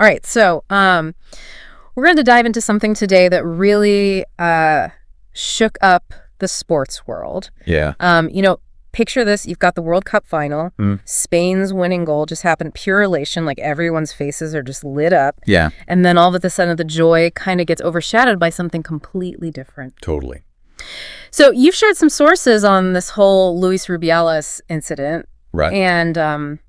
All right, so we're going to dive into something today that really shook up the sports world. Yeah. Picture this. You've got the World Cup final. Spain's winning goal just happened. Pure elation. Like, everyone's faces are just lit up. Yeah. And then all of a sudden, the joy kind of gets overshadowed by something completely different. Totally. So you've shared some sources on this whole Luis Rubiales incident. Right. And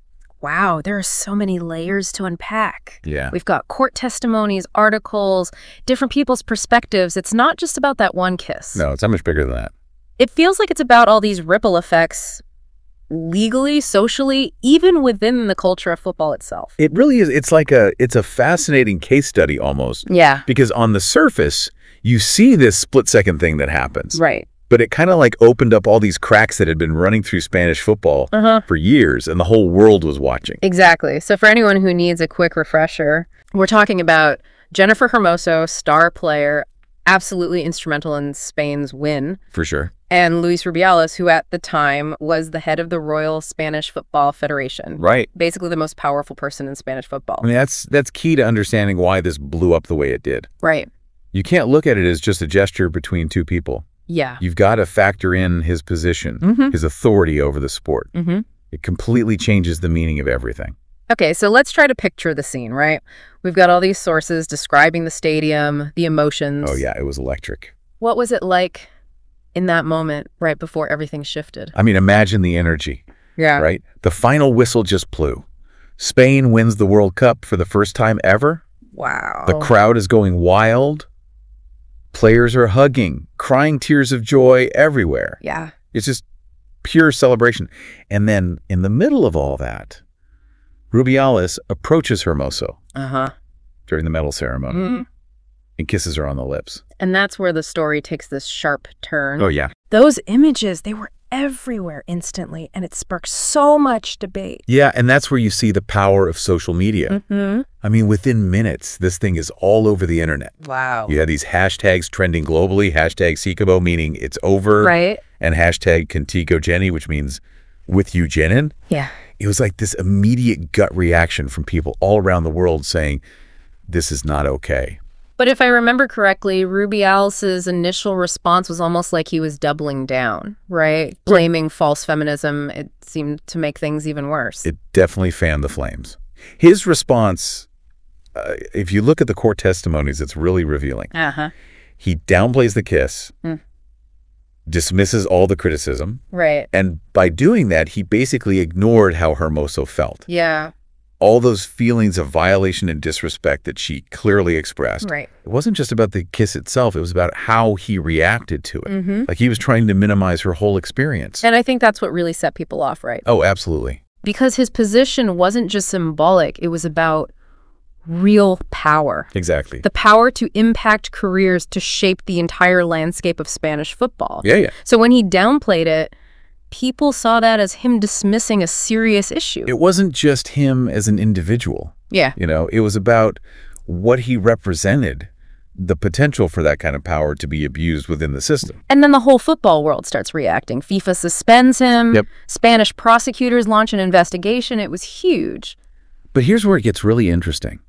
wow, there are so many layers to unpack. Yeah. We've got court testimonies, articles, different people's perspectives. It's not just about that one kiss. No, it's so much bigger than that. It feels like it's about all these ripple effects legally, socially, even within the culture of football itself. It really is. It's a fascinating case study almost. Yeah. Because on the surface, you see this split-second thing that happens. Right. But it kind of like opened up all these cracks that had been running through Spanish football for years, and the whole world was watching. Exactly. So for anyone who needs a quick refresher, we're talking about Jennifer Hermoso, star player, absolutely instrumental in Spain's win. For sure. And Luis Rubiales, who at the time was the head of the Royal Spanish Football Federation. Right. Basically the most powerful person in Spanish football. I mean, that's key to understanding why this blew up the way it did. Right. You can't look at it as just a gesture between two people. Yeah. You've got to factor in his position, his authority over the sport. It completely changes the meaning of everything. Okay, so let's try to picture the scene, right? We've got all these sources describing the stadium, the emotions. Oh, yeah, it was electric. What was it like in that moment right before everything shifted? I mean, imagine the energy. Yeah. Right? The final whistle just blew. Spain wins the World Cup for the first time ever. Wow. The crowd is going wild. Players are hugging, crying tears of joy everywhere. Yeah. It's just pure celebration. And then in the middle of all that, Rubiales approaches Hermoso during the medal ceremony and kisses her on the lips. And that's where the story takes this sharp turn. Oh, yeah. Those images, they were everywhere instantly, and it sparked so much debate. Yeah, and that's where you see the power of social media. I mean, within minutes, this thing is all over the internet. Wow. You had these hashtags trending globally, hashtag Sikabo, meaning it's over. Right. And hashtag Contigo Jenni, which means with you, Jennin. Yeah. It was like this immediate gut reaction from people all around the world saying, this is not okay. But if I remember correctly, Rubiales' initial response was almost like he was doubling down, right? Blaming false feminism. It seemed to make things even worse. It definitely fanned the flames. His response, if you look at the court testimonies, it's really revealing. He downplays the kiss, dismisses all the criticism. Right. And by doing that, he basically ignored how Hermoso felt. Yeah. All those feelings of violation and disrespect that she clearly expressed. Right. It wasn't just about the kiss itself. It was about how he reacted to it. Like he was trying to minimize her whole experience. And I think that's what really set people off, right? Oh, absolutely. Because his position wasn't just symbolic. It was about real power. Exactly. The power to impact careers, to shape the entire landscape of Spanish football. Yeah, yeah. So when he downplayed it, people saw that as him dismissing a serious issue. It wasn't just him as an individual. Yeah. You know, it was about what he represented, the potential for that kind of power to be abused within the system. And then the whole football world starts reacting. FIFA suspends him. Yep. Spanish prosecutors launch an investigation. It was huge. But here's where it gets really interesting.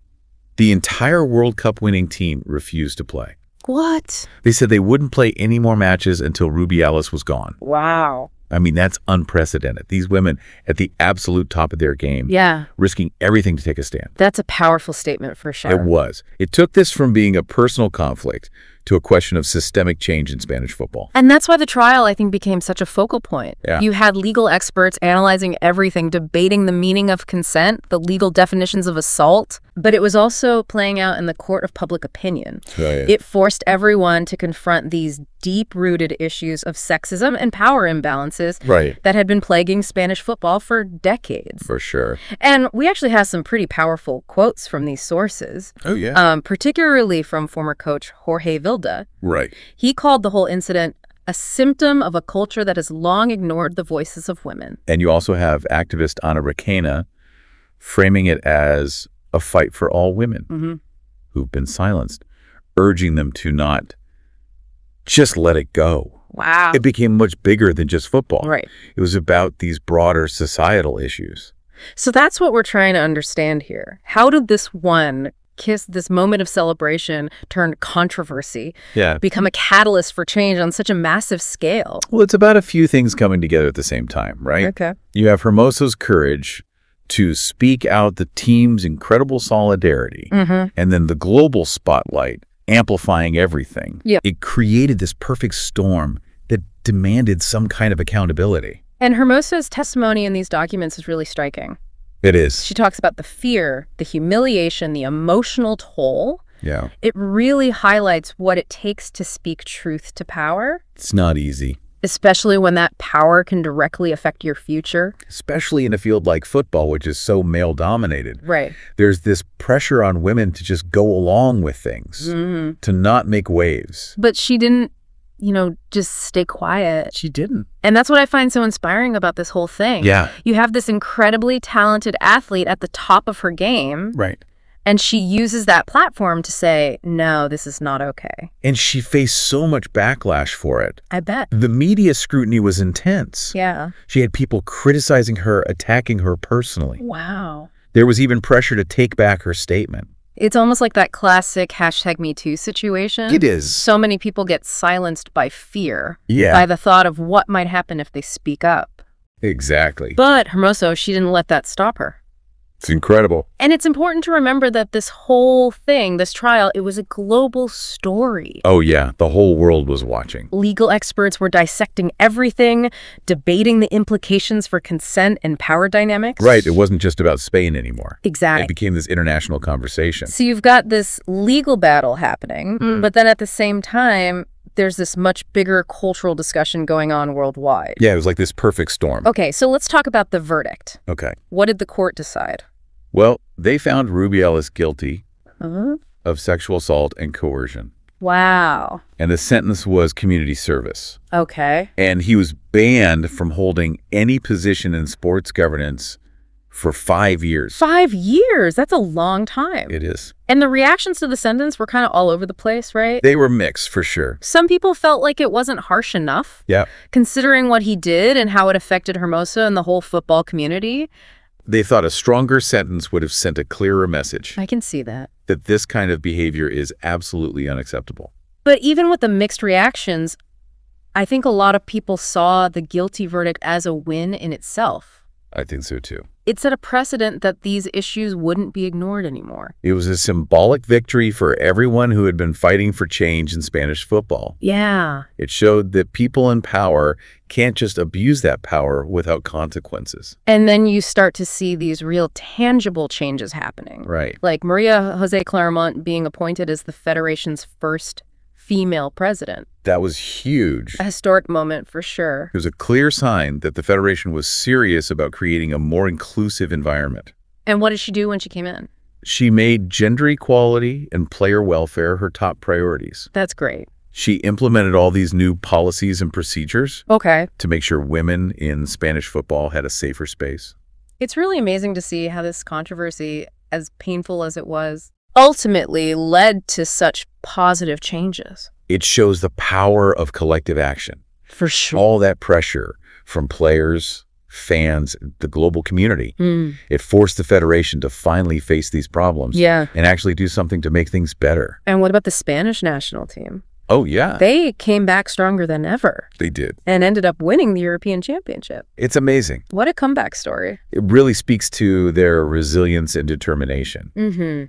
The entire World Cup winning team refused to play. What? They said they wouldn't play any more matches until Rubiales was gone. Wow. I mean, that's unprecedented. These women at the absolute top of their game, risking everything to take a stand. That's a powerful statement for sure. It was. It took this from being a personal conflict to a question of systemic change in Spanish football. And that's why the trial, I think, became such a focal point. Yeah. You had legal experts analyzing everything, debating the meaning of consent, the legal definitions of assault, but it was also playing out in the court of public opinion. Oh, yeah. It forced everyone to confront these deep-rooted issues of sexism and power imbalances that had been plaguing Spanish football for decades. For sure. And we actually have some pretty powerful quotes from these sources. Oh, yeah. Particularly from former coach Jorge Vilda. Right. He called the whole incident a symptom of a culture that has long ignored the voices of women. And you also have activist Ana Requena framing it as a fight for all women who've been silenced, urging them to not just let it go. Wow. It became much bigger than just football. Right. It was about these broader societal issues. So that's what we're trying to understand here. How did this one kiss, this moment of celebration, turn controversy, become a catalyst for change on such a massive scale? Well, it's about a few things coming together at the same time, right? Okay. You have Hermoso's courage to speak out the team's incredible solidarity, and then the global spotlight amplifying everything. Yep. It created this perfect storm that demanded some kind of accountability. And Hermoso's testimony in these documents is really striking. It is. She talks about the fear, the humiliation, the emotional toll. Yeah. It really highlights what it takes to speak truth to power. It's not easy. Especially when that power can directly affect your future. Especially in a field like football, which is so male-dominated. Right. There's this pressure on women to just go along with things, to not make waves. But she didn't, just stay quiet. She didn't. And that's what I find so inspiring about this whole thing. Yeah. You have this incredibly talented athlete at the top of her game. Right. And she uses that platform to say, no, this is not okay. And she faced so much backlash for it. I bet. The media scrutiny was intense. Yeah. She had people criticizing her, attacking her personally. Wow. There was even pressure to take back her statement. It's almost like that classic #MeToo situation. It is. So many people get silenced by fear. Yeah. By the thought of what might happen if they speak up. Exactly. But Hermoso, she didn't let that stop her. It's incredible. And it's important to remember that this whole thing, this trial, it was a global story. Oh, yeah. The whole world was watching. Legal experts were dissecting everything, debating the implications for consent and power dynamics. Right. It wasn't just about Spain anymore. Exactly. It became this international conversation. So you've got this legal battle happening, but then at the same time, there's this much bigger cultural discussion going on worldwide. Yeah, it was like this perfect storm. Okay, so let's talk about the verdict. Okay. What did the court decide? Well, they found Rubiales guilty of sexual assault and coercion. Wow. And the sentence was community service. Okay. And he was banned from holding any position in sports governance for 5 years. 5 years? That's a long time. It is. And the reactions to the sentence were kind of all over the place, right? They were mixed, for sure. Some people felt like it wasn't harsh enough. Yeah. Considering what he did and how it affected Hermoso and the whole football community. They thought a stronger sentence would have sent a clearer message I can see that. that this kind of behavior is absolutely unacceptable. But even with the mixed reactions, I think a lot of people saw the guilty verdict as a win in itself. I think so, too. It set a precedent that these issues wouldn't be ignored anymore. It was a symbolic victory for everyone who had been fighting for change in Spanish football. Yeah. It showed that people in power can't just abuse that power without consequences. And then you start to see these real tangible changes happening. Right. Like Maria Jose Claremont being appointed as the Federation's first female president. That was huge. A historic moment for sure. It was a clear sign that the Federation was serious about creating a more inclusive environment. And what did she do when she came in? She made gender equality and player welfare her top priorities. That's great. She implemented all these new policies and procedures Okay. to make sure women in Spanish football had a safer space. It's really amazing to see how this controversy, as painful as it was, ultimately led to such positive changes. It shows the power of collective action. For sure. All that pressure from players, fans, the global community. It forced the Federation to finally face these problems Yeah. and actually do something to make things better. And what about the Spanish national team? Oh, yeah. They came back stronger than ever They did. and ended up winning the European Championship. It's amazing. What a comeback story. It really speaks to their resilience and determination.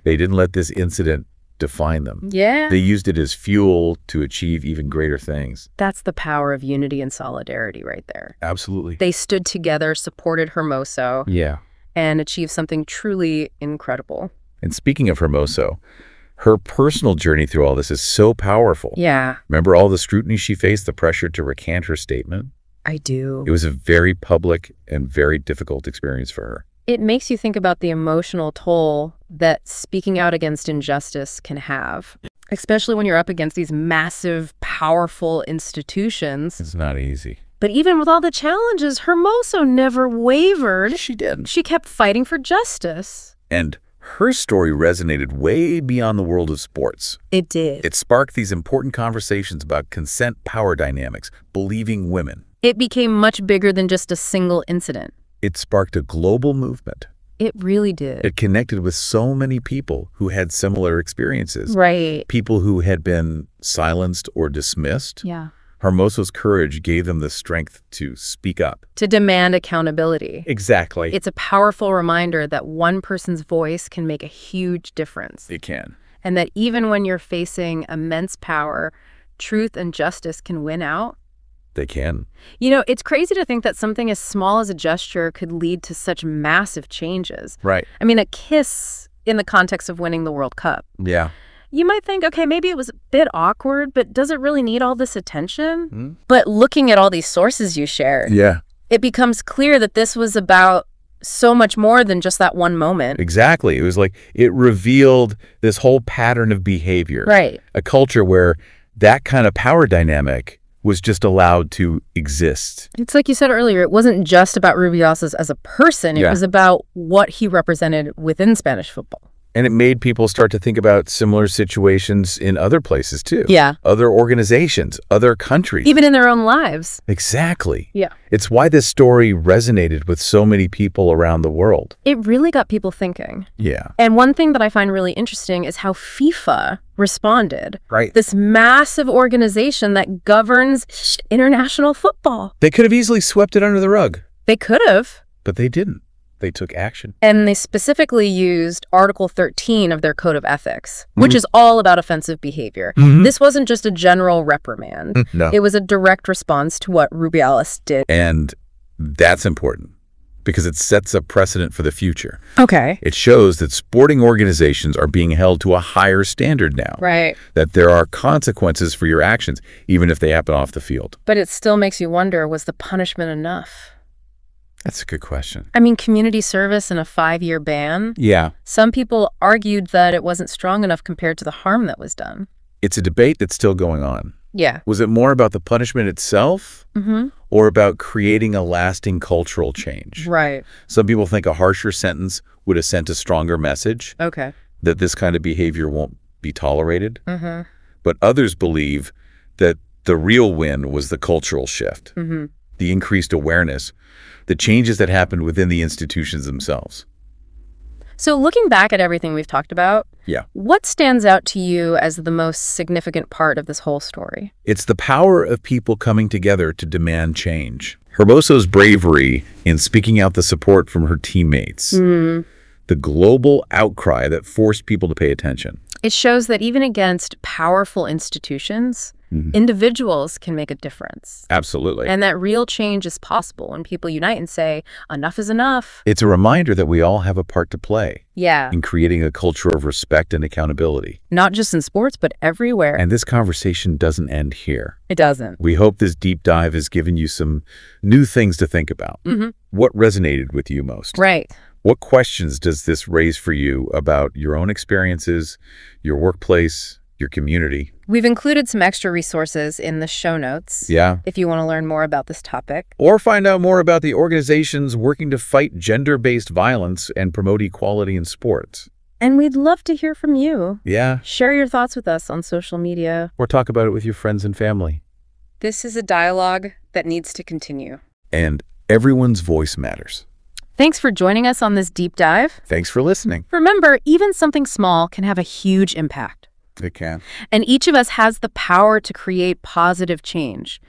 They didn't let this incident define them. Yeah. They used it as fuel to achieve even greater things. That's the power of unity and solidarity right there. Absolutely. They stood together, supported Hermoso, Yeah. and achieved something truly incredible. And speaking of Hermoso, her personal journey through all this is so powerful. Yeah, Remember all the scrutiny she faced, the pressure to recant her statement? I do. It was a very public and very difficult experience for her. It makes you think about the emotional toll that speaking out against injustice can have, especially when you're up against these massive, powerful institutions. It's not easy. But even with all the challenges, Hermoso never wavered. She did. She kept fighting for justice. And her story resonated way beyond the world of sports. It did. It sparked these important conversations about consent, power dynamics, believing women. It became much bigger than just a single incident. It sparked a global movement. It really did. It connected with so many people who had similar experiences. Right. People who had been silenced or dismissed. Yeah. Hermoso's courage gave them the strength to speak up. To demand accountability. Exactly. It's a powerful reminder that one person's voice can make a huge difference. It can. And that even when you're facing immense power, truth and justice can win out. They can. You know, it's crazy to think that something as small as a gesture could lead to such massive changes. Right. I mean, a kiss in the context of winning the World Cup. Yeah. You might think, okay, maybe it was a bit awkward, but does it really need all this attention? Mm-hmm. But looking at all these sources you shared, it becomes clear that this was about so much more than just that one moment. Exactly. It was like it revealed this whole pattern of behavior. Right. A culture where that kind of power dynamic was just allowed to exist. It's like you said earlier, it wasn't just about Rubiales as a person. It was about what he represented within Spanish football. And it made people start to think about similar situations in other places, too. Yeah. Other organizations, other countries. Even in their own lives. Exactly. Yeah. It's why this story resonated with so many people around the world. It really got people thinking. Yeah. And one thing that I find really interesting is how FIFA responded. Right. This massive organization that governs international football. They could have easily swept it under the rug. They could have. But they didn't. They took action. And they specifically used Article 13 of their Code of Ethics, which is all about offensive behavior. This wasn't just a general reprimand. No. It was a direct response to what Rubiales did. And that's important because it sets a precedent for the future. Okay. It shows that sporting organizations are being held to a higher standard now. Right. That there are consequences for your actions, even if they happen off the field. But it still makes you wonder, was the punishment enough? That's a good question. I mean, community service and a 5-year ban. Yeah. Some people argued that it wasn't strong enough compared to the harm that was done. It's a debate that's still going on. Yeah. Was it more about the punishment itself or about creating a lasting cultural change? Right. Some people think a harsher sentence would have sent a stronger message. Okay. That this kind of behavior won't be tolerated. But others believe that the real win was the cultural shift, the increased awareness, the changes that happened within the institutions themselves. So looking back at everything we've talked about, what stands out to you as the most significant part of this whole story? It's the power of people coming together to demand change. Hermoso's bravery in speaking out the support from her teammates. The global outcry that forced people to pay attention. It shows that even against powerful institutions, individuals can make a difference. Absolutely. And that real change is possible when people unite and say, enough is enough. It's a reminder that we all have a part to play. Yeah. In creating a culture of respect and accountability. Not just in sports, but everywhere. And this conversation doesn't end here. It doesn't. We hope this deep dive has given you some new things to think about. What resonated with you most? Right. What questions does this raise for you about your own experiences, your workplace, your community? We've included some extra resources in the show notes. Yeah. If you want to learn more about this topic. Or find out more about the organizations working to fight gender-based violence and promote equality in sports. And we'd love to hear from you. Yeah. Share your thoughts with us on social media. Or talk about it with your friends and family. This is a dialogue that needs to continue. And everyone's voice matters. Thanks for joining us on this deep dive. Thanks for listening. Remember, even something small can have a huge impact. It can. And each of us has the power to create positive change.